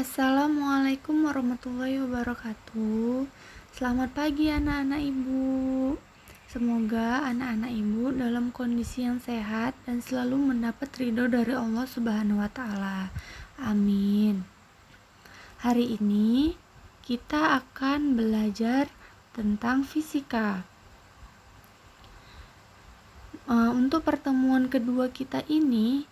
Assalamualaikum warahmatullahi wabarakatuh. Selamat pagi anak-anak ibu. Semoga anak-anak ibu dalam kondisi yang sehat dan selalu mendapat ridho dari Allah Subhanahu wa Ta'ala. Amin. Hari ini kita akan belajar tentang fisika. Untuk pertemuan kedua kita ini,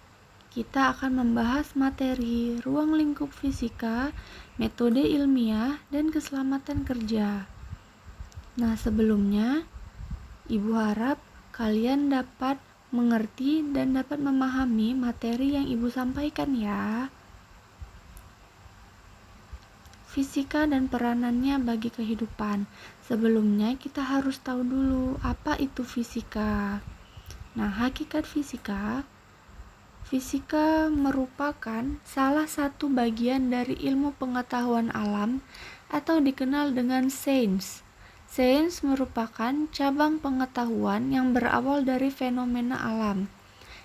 kita akan membahas materi ruang lingkup fisika, metode ilmiah, dan keselamatan kerja. Nah, sebelumnya, Ibu harap kalian dapat mengerti dan dapat memahami materi yang Ibu sampaikan ya. Fisika dan peranannya bagi kehidupan. Sebelumnya kita harus tahu dulu apa itu fisika. Nah, hakikat Fisika merupakan salah satu bagian dari ilmu pengetahuan alam atau dikenal dengan sains. Sains merupakan cabang pengetahuan yang berawal dari fenomena alam.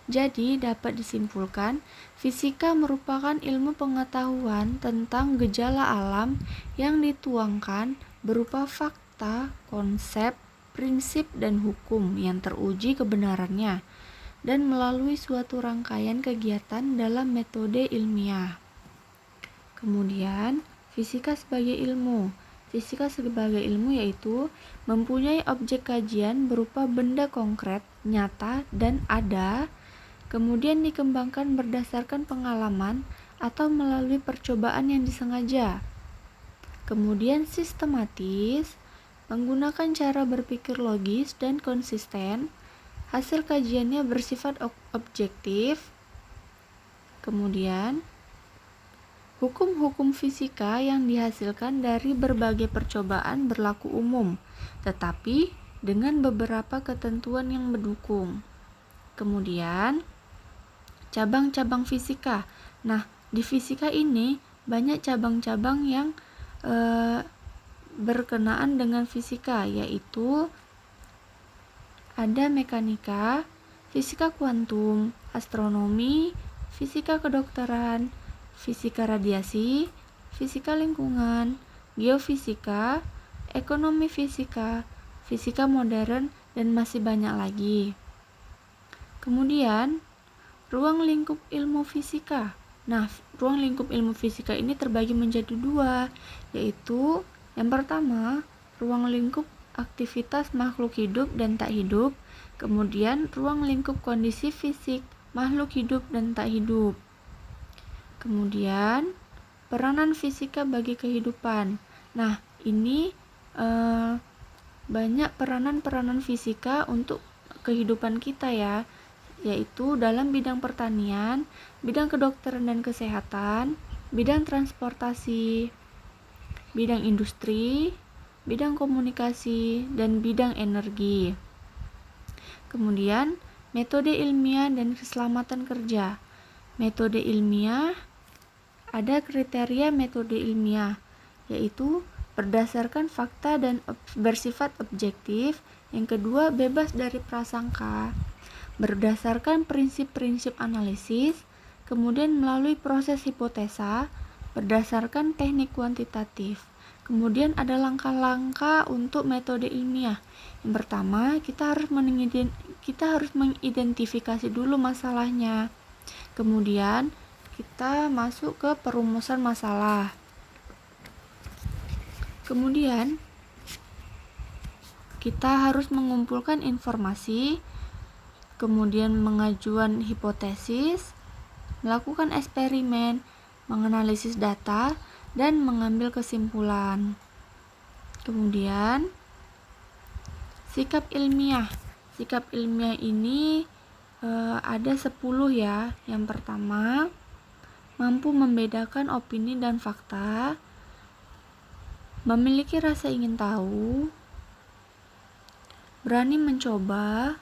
Jadi, dapat disimpulkan, fisika merupakan ilmu pengetahuan tentang gejala alam yang dituangkan berupa fakta, konsep, prinsip, dan hukum yang teruji kebenarannya dan melalui suatu rangkaian kegiatan dalam metode ilmiah. Kemudian, fisika sebagai ilmu. Fisika sebagai ilmu yaitu mempunyai objek kajian berupa benda konkret, nyata, dan ada, kemudian dikembangkan berdasarkan pengalaman atau melalui percobaan yang disengaja. Kemudian sistematis, menggunakan cara berpikir logis dan konsisten. Hasil kajiannya bersifat objektif. Kemudian, hukum-hukum fisika yang dihasilkan dari berbagai percobaan berlaku umum, tetapi dengan beberapa ketentuan yang mendukung. Kemudian, cabang-cabang fisika. Nah, di fisika ini banyak cabang-cabang yang berkenaan dengan fisika, yaitu ada mekanika, fisika kuantum, astronomi, fisika kedokteran, fisika radiasi, fisika lingkungan, geofisika, ekonomi fisika, fisika modern, dan masih banyak lagi. Kemudian, ruang lingkup ilmu fisika. Nah, ruang lingkup ilmu fisika ini terbagi menjadi dua, yaitu yang pertama, ruang lingkup aktivitas makhluk hidup dan tak hidup, kemudian ruang lingkup kondisi fisik makhluk hidup dan tak hidup. Kemudian peranan fisika bagi kehidupan. Nah, ini banyak peranan-peranan fisika untuk kehidupan kita ya, yaitu dalam bidang pertanian, bidang kedokteran dan kesehatan, bidang transportasi, bidang industri, bidang komunikasi, dan bidang energi. Kemudian, metode ilmiah dan keselamatan kerja. Metode ilmiah, ada kriteria metode ilmiah, yaitu berdasarkan fakta dan bersifat objektif. Yang kedua, bebas dari prasangka, berdasarkan prinsip-prinsip analisis, kemudian melalui proses hipotesa, berdasarkan teknik kuantitatif. Kemudian ada langkah-langkah untuk metode ilmiah. Yang pertama, kita harus mengidentifikasi dulu masalahnya. Kemudian kita masuk ke perumusan masalah. Kemudian kita harus mengumpulkan informasi, kemudian mengajukan hipotesis, melakukan eksperimen, menganalisis data, dan mengambil kesimpulan. Kemudian, sikap ilmiah. Sikap ilmiah ini ada 10 ya. Yang pertama, mampu membedakan opini dan fakta, memiliki rasa ingin tahu, berani mencoba,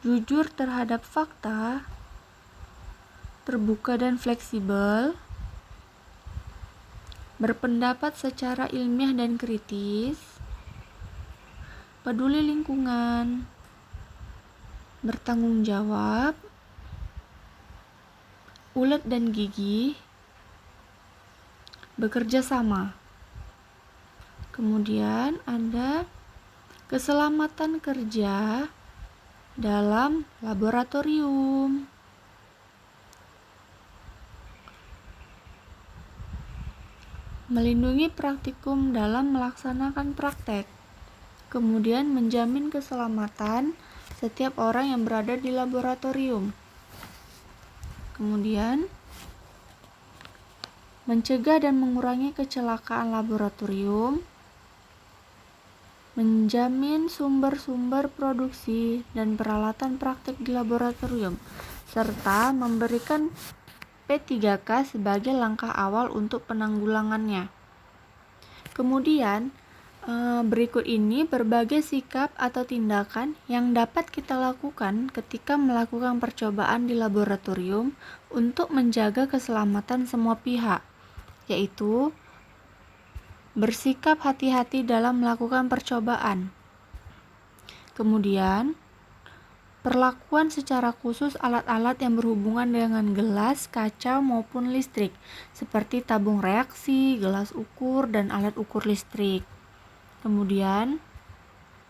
jujur terhadap fakta, terbuka dan fleksibel, berpendapat secara ilmiah dan kritis, peduli lingkungan, bertanggung jawab, ulet dan gigih, bekerja sama. Kemudian ada keselamatan kerja dalam laboratorium. Melindungi praktikum dalam melaksanakan praktek. Kemudian menjamin keselamatan setiap orang yang berada di laboratorium. Kemudian mencegah dan mengurangi kecelakaan laboratorium, menjamin sumber-sumber produksi dan peralatan praktek di laboratorium, serta memberikan P3K sebagai langkah awal untuk penanggulangannya. Kemudian, berikut ini berbagai sikap atau tindakan yang dapat kita lakukan ketika melakukan percobaan di laboratorium untuk menjaga keselamatan semua pihak, yaitu bersikap hati-hati dalam melakukan percobaan. Kemudian, perlakuan secara khusus alat-alat yang berhubungan dengan gelas, kaca, maupun listrik, seperti tabung reaksi, gelas ukur, dan alat ukur listrik. Kemudian,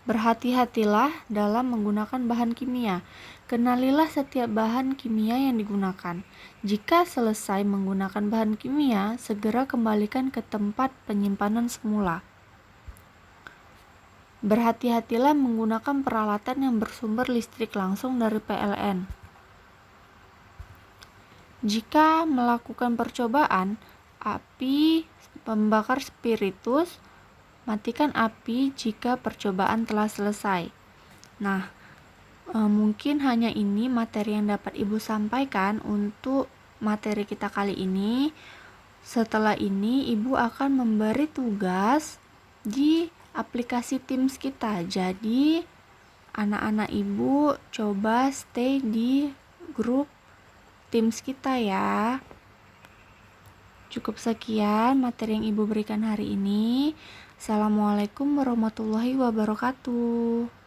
berhati-hatilah dalam menggunakan bahan kimia. Kenalilah setiap bahan kimia yang digunakan. Jika selesai menggunakan bahan kimia, segera kembalikan ke tempat penyimpanan semula. Berhati-hatilah menggunakan peralatan yang bersumber listrik langsung dari PLN. Jika melakukan percobaan api pembakar spiritus, matikan api jika percobaan telah selesai. Nah, mungkin hanya ini materi yang dapat Ibu sampaikan untuk materi kita kali ini. Setelah ini, Ibu akan memberi tugas di aplikasi Teams kita. Jadi, anak-anak Ibu coba stay di grup Teams kita ya. Cukup sekian materi yang Ibu berikan hari ini. Assalamualaikum warahmatullahi wabarakatuh.